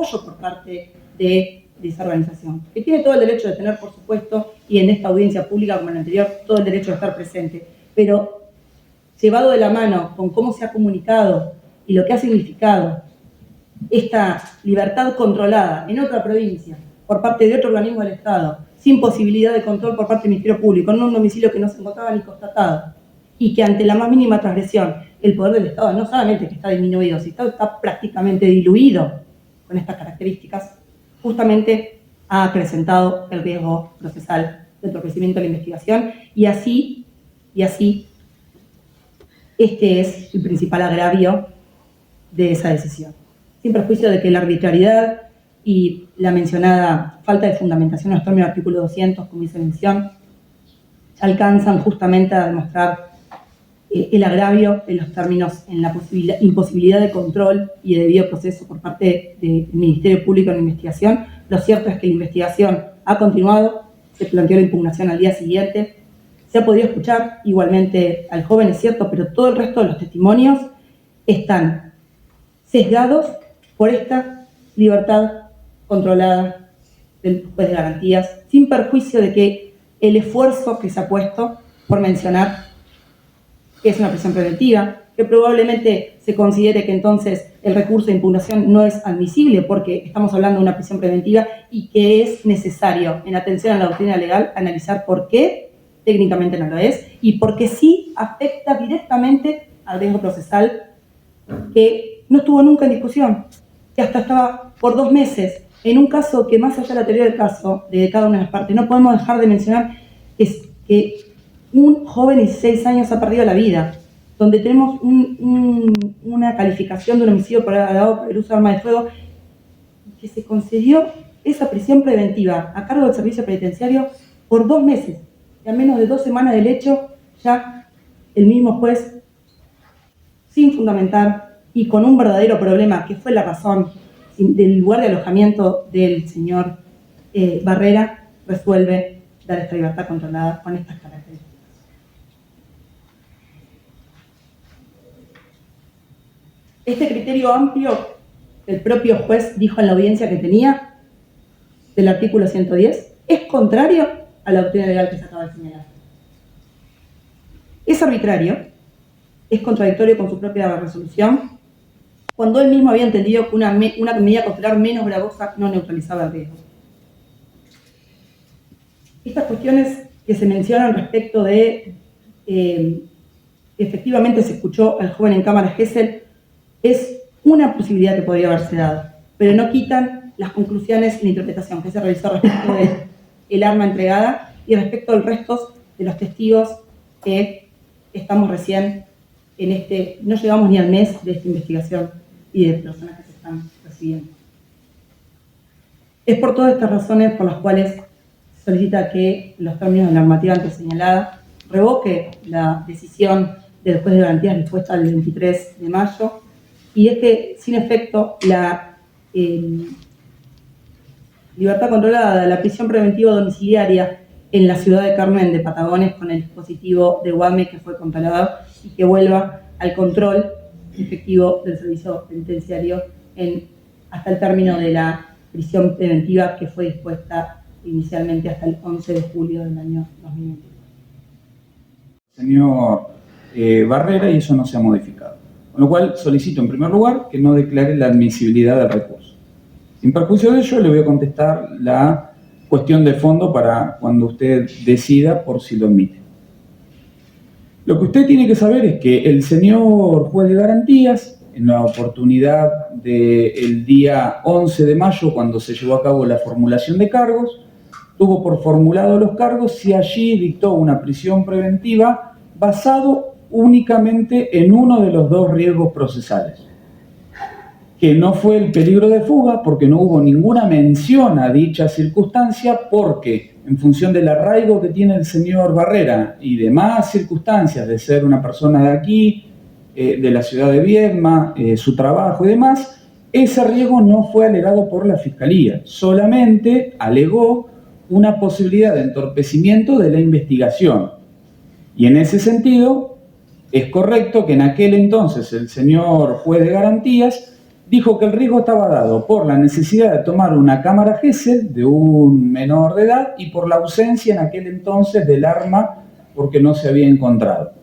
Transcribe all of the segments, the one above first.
apoyo por parte de esa organización, que tiene todo el derecho de tener, por supuesto, y en esta audiencia pública como en la anterior, todo el derecho de estar presente, pero llevado de la mano con cómo se ha comunicado y lo que ha significado esta libertad controlada en otra provincia por parte de otro organismo del Estado, sin posibilidad de control por parte del Ministerio Público, en un domicilio que no se encontraba ni constatado, y que ante la más mínima transgresión el poder del Estado no solamente que está disminuido, sino que está prácticamente diluido con estas características, justamente ha acrecentado el riesgo procesal del entorpecimiento de la investigación, y así, este es el principal agravio de esa decisión. Sin perjuicio de que la arbitrariedad y la mencionada falta de fundamentación en los términos del artículo 200, como dice mención, alcanzan justamente a demostrar el agravio en los términos en la imposibilidad de control y de debido proceso por parte del Ministerio Público en la investigación. Lo cierto es que la investigación ha continuado, se planteó la impugnación al día siguiente, se ha podido escuchar igualmente al joven, es cierto, pero todo el resto de los testimonios están sesgados por esta libertad controlada del juez de garantías, sin perjuicio de que el esfuerzo que se ha puesto por mencionar que es una prisión preventiva, que probablemente se considere que entonces el recurso de impugnación no es admisible porque estamos hablando de una prisión preventiva y que es necesario, en atención a la doctrina legal, analizar por qué técnicamente no lo es y porque sí afecta directamente al riesgo procesal que no estuvo nunca en discusión, que hasta estaba por 2 meses, en un caso que más allá de la teoría del caso de cada una de las partes, no podemos dejar de mencionar que un joven de 16 años ha perdido la vida, donde tenemos una calificación de un homicidio por el uso de arma de fuego, que se concedió esa prisión preventiva a cargo del servicio penitenciario por 2 meses, y a menos de 2 semanas del hecho, ya el mismo juez, sin fundamentar y con un verdadero problema, que fue la razón del lugar de alojamiento del señor Barrera, resuelve dar esta libertad controlada con estas características. Este criterio amplio, el propio juez dijo en la audiencia que tenía, del artículo 110, es contrario a la doctrina legal que se acaba de señalar. Es arbitrario, es contradictorio con su propia resolución, cuando él mismo había entendido que una medida cautelar menos gravosa no neutralizaba el riesgo. Estas cuestiones que se mencionan respecto de efectivamente se escuchó al joven en cámara Gesell, es una posibilidad que podría haberse dado, pero no quitan las conclusiones y la interpretación que se realizó respecto del arma entregada y respecto al resto de los testigos que estamos recién en no llegamos ni al mes de esta investigación y de personas que se están recibiendo. Es por todas estas razones por las cuales se solicita que los términos de la normativa antes señalada revoque la decisión del juez de garantías dispuesta el 23 de mayo, y es que, sin efecto, la libertad controlada, la prisión preventiva domiciliaria en la ciudad de Carmen de Patagones con el dispositivo de UAME que fue controlado y que vuelva al control efectivo del servicio penitenciario hasta el término de la prisión preventiva que fue dispuesta inicialmente hasta el 11 de julio del año 2021. Señor Barrera, y eso no se ha modificado. Con lo cual solicito en primer lugar que no declare la admisibilidad del recurso. Sin perjuicio de ello, le voy a contestar la cuestión de fondo para cuando usted decida por si lo admite. Lo que usted tiene que saber es que el señor juez de garantías, en la oportunidad del día 11 de mayo, cuando se llevó a cabo la formulación de cargos, tuvo por formulado los cargos y allí dictó una prisión preventiva basado únicamente en uno de los 2 riesgos procesales, que no fue el peligro de fuga, porque no hubo ninguna mención a dicha circunstancia, porque en función del arraigo que tiene el señor Barrera y demás circunstancias de ser una persona de aquí, de la ciudad de Viedma, su trabajo y demás, ese riesgo no fue alegado por la Fiscalía, solamente alegó una posibilidad de entorpecimiento de la investigación. Y en ese sentido, es correcto que en aquel entonces el señor juez de garantías dijo que el riesgo estaba dado por la necesidad de tomar una cámara Gesell de un menor de edad y por la ausencia en aquel entonces del arma porque no se había encontrado.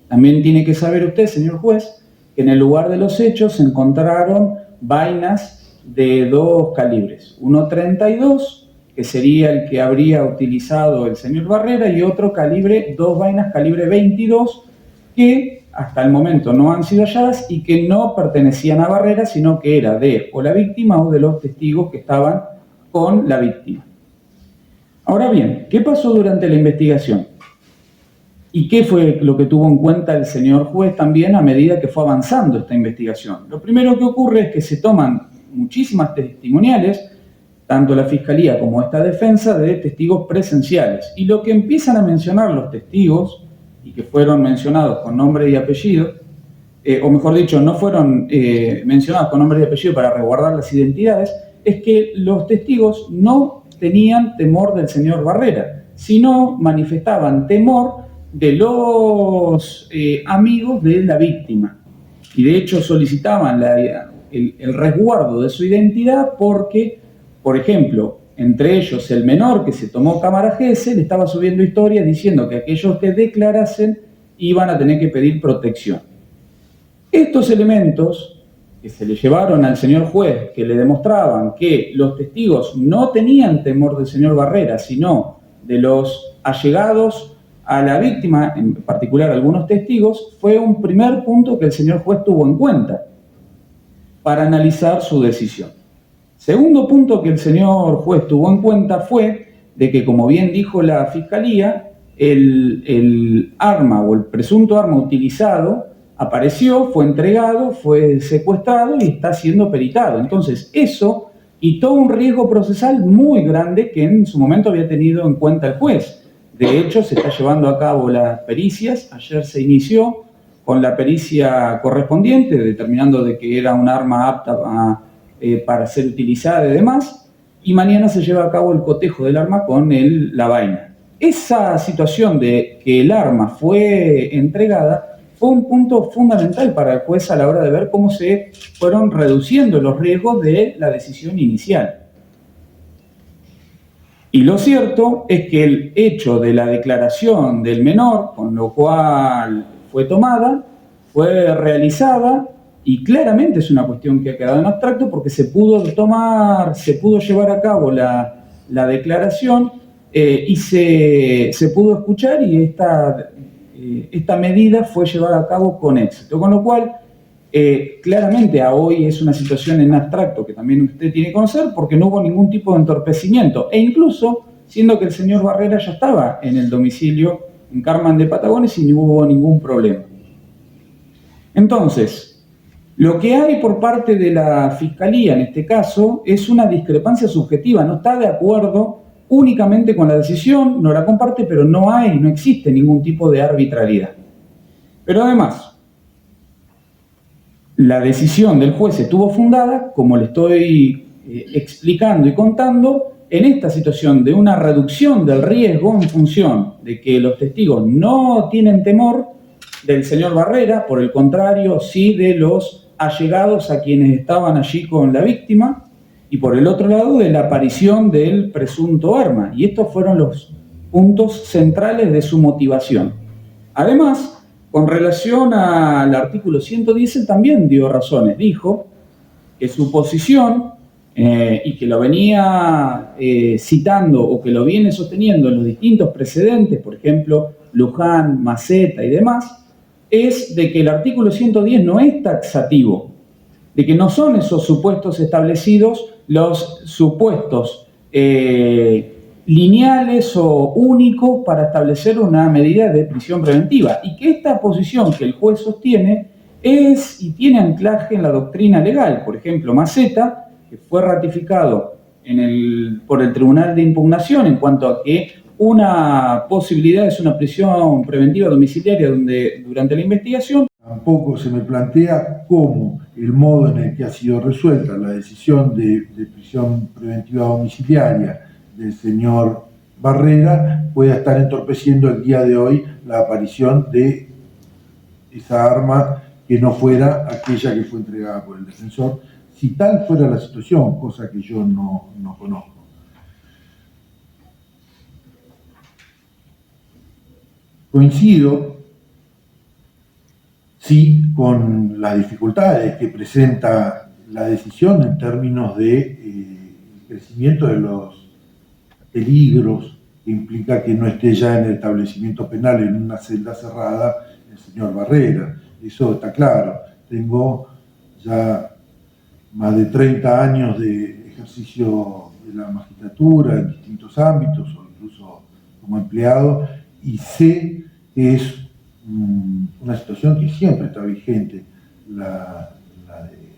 También tiene que saber usted, señor juez, que en el lugar de los hechos se encontraron vainas de 2 calibres, uno 32, que sería el que habría utilizado el señor Barrera, y otro calibre, 2 vainas calibre 22, que hasta el momento no han sido halladas y que no pertenecían a Barrera, sino que era de o la víctima o de los testigos que estaban con la víctima. Ahora bien, ¿qué pasó durante la investigación? ¿Y qué fue lo que tuvo en cuenta el señor juez también a medida que fue avanzando esta investigación? Lo primero que ocurre es que se toman muchísimas testimoniales, tanto la Fiscalía como esta defensa, de testigos presenciales. Y lo que empiezan a mencionar los testigos, y que fueron mencionados con nombre y apellido, o mejor dicho, no fueron mencionados con nombre y apellido para resguardar las identidades, es que los testigos no tenían temor del señor Barrera, sino manifestaban temor de los amigos de la víctima. Y de hecho solicitaban el resguardo de su identidad porque, por ejemplo, entre ellos el menor que se tomó cámara Gesell estaba subiendo historias diciendo que aquellos que declarasen iban a tener que pedir protección. Estos elementos que se le llevaron al señor juez, que le demostraban que los testigos no tenían temor del señor Barrera, sino de los allegados a la víctima, en particular algunos testigos, fue un primer punto que el señor juez tuvo en cuenta para analizar su decisión. Segundo punto que el señor juez tuvo en cuenta fue de que, como bien dijo la Fiscalía, el arma o el presunto arma utilizado apareció, fue entregado, fue secuestrado y está siendo peritado. Entonces, eso quitó un riesgo procesal muy grande que en su momento había tenido en cuenta el juez. De hecho, se está llevando a cabo las pericias. Ayer se inició con la pericia correspondiente, determinando de que era un arma apta para ser utilizada y demás, y mañana se lleva a cabo el cotejo del arma con la vaina. Esa situación de que el arma fue entregada fue un punto fundamental para el juez a la hora de ver cómo se fueron reduciendo los riesgos de la decisión inicial. Y lo cierto es que el hecho de la declaración del menor, con lo cual fue tomada, fue realizada, y claramente es una cuestión que ha quedado en abstracto porque se pudo llevar a cabo la declaración y se pudo escuchar, y esta medida fue llevada a cabo con éxito. Con lo cual, claramente a hoy es una situación en abstracto que también usted tiene que conocer, porque no hubo ningún tipo de entorpecimiento, e incluso siendo que el señor Barrera ya estaba en el domicilio en Carmen de Patagones y no hubo ningún problema. Entonces, lo que hay por parte de la Fiscalía en este caso es una discrepancia subjetiva, no está de acuerdo únicamente con la decisión, no la comparte, pero no existe ningún tipo de arbitrariedad. Pero además, la decisión del juez estuvo fundada, como le estoy explicando y contando, en esta situación de una reducción del riesgo en función de que los testigos no tienen temor del señor Barrera, por el contrario, sí de los allegados a quienes estaban allí con la víctima, y por el otro lado de la aparición del presunto arma. Y estos fueron los puntos centrales de su motivación. Además, con relación al artículo 110, él también dio razones. Dijo que su posición, y que lo venía citando o que lo viene sosteniendo en los distintos precedentes, por ejemplo, Luján, Maceta y demás, es de que el artículo 110 no es taxativo, de que no son esos supuestos establecidos los supuestos lineales o únicos para establecer una medida de prisión preventiva, y que esta posición que el juez sostiene es y tiene anclaje en la doctrina legal. Por ejemplo, Maceta, que fue ratificado por el Tribunal de Impugnación en cuanto a que una posibilidad es una prisión preventiva domiciliaria durante la investigación. Tampoco se me plantea cómo el modo en el que ha sido resuelta la decisión de prisión preventiva domiciliaria del señor Barrera pueda estar entorpeciendo el día de hoy la aparición de esa arma que no fuera aquella que fue entregada por el defensor, si tal fuera la situación, cosa que yo no conozco. Coincido, sí, con las dificultades que presenta la decisión en términos de crecimiento de los peligros que implica que no esté ya en el establecimiento penal en una celda cerrada el señor Barrera. Eso está claro. Tengo ya más de 30 años de ejercicio de la magistratura en distintos ámbitos, o incluso como empleado, y sé que es una situación que siempre está vigente, la de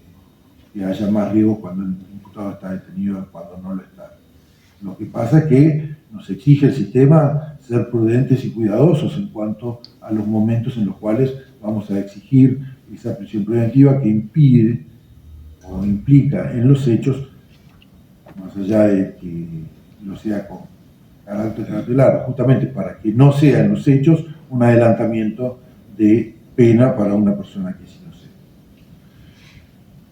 que haya más riesgo cuando el imputado está detenido que cuando no lo está. Lo que pasa es que nos exige el sistema ser prudentes y cuidadosos en cuanto a los momentos en los cuales vamos a exigir esa prisión preventiva que impide o implica en los hechos, más allá de que no sea con carácter cautelar, justamente para que no sea en los hechos un adelantamiento de pena para una persona que es inocente.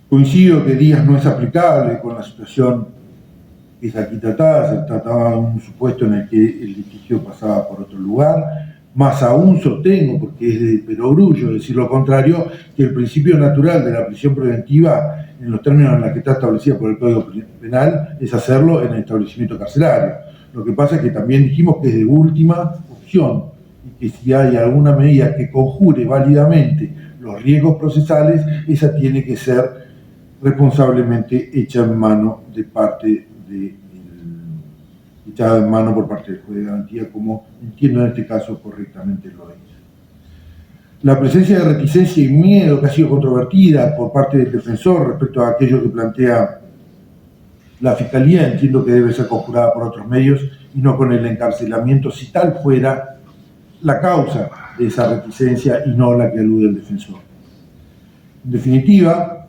Coincido que Díaz no es aplicable con la situación que es aquí tratada. Se trataba de un supuesto en el que el litigio pasaba por otro lugar. Más aún sostengo, porque es de perogrullo decir lo contrario, que el principio natural de la prisión preventiva, en los términos en los que está establecida por el Código Penal, es hacerlo en el establecimiento carcelario. Lo que pasa es que también dijimos que es de última opción, y que si hay alguna medida que conjure válidamente los riesgos procesales, esa tiene que ser responsablemente hecha en mano de parte echada en mano por parte del juez de garantía, como entiendo en este caso correctamente lo es. La presencia de reticencia y miedo que ha sido controvertida por parte del defensor respecto a aquello que plantea la Fiscalía, entiendo que debe ser conjurada por otros medios y no con el encarcelamiento, si tal fuera la causa de esa reticencia y no la que alude el defensor. En definitiva,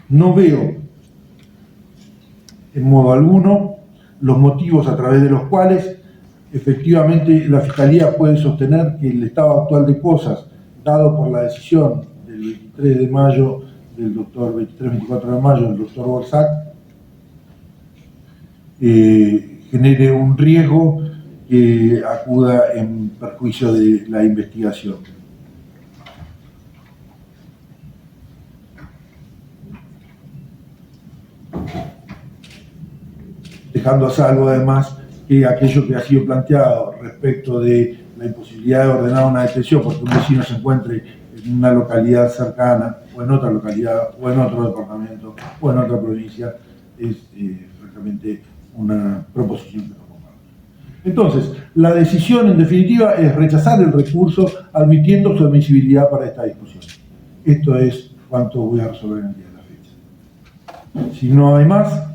no veo en modo alguno los motivos a través de los cuales efectivamente la Fiscalía puede sostener que el estado actual de cosas, dado por la decisión del 23 de mayo del doctor, 23-24 de mayo del doctor Borsac, genere un riesgo que acuda en perjuicio de la investigación. Dejando a salvo además que aquello que ha sido planteado respecto de la imposibilidad de ordenar una detención porque un vecino se encuentre en una localidad cercana o en otra localidad o en otro departamento o en otra provincia es francamente una proposición que no comparto. Entonces, la decisión en definitiva es rechazar el recurso admitiendo su admisibilidad para esta discusión. Esto es cuanto voy a resolver en el día de la fecha. Si no hay más,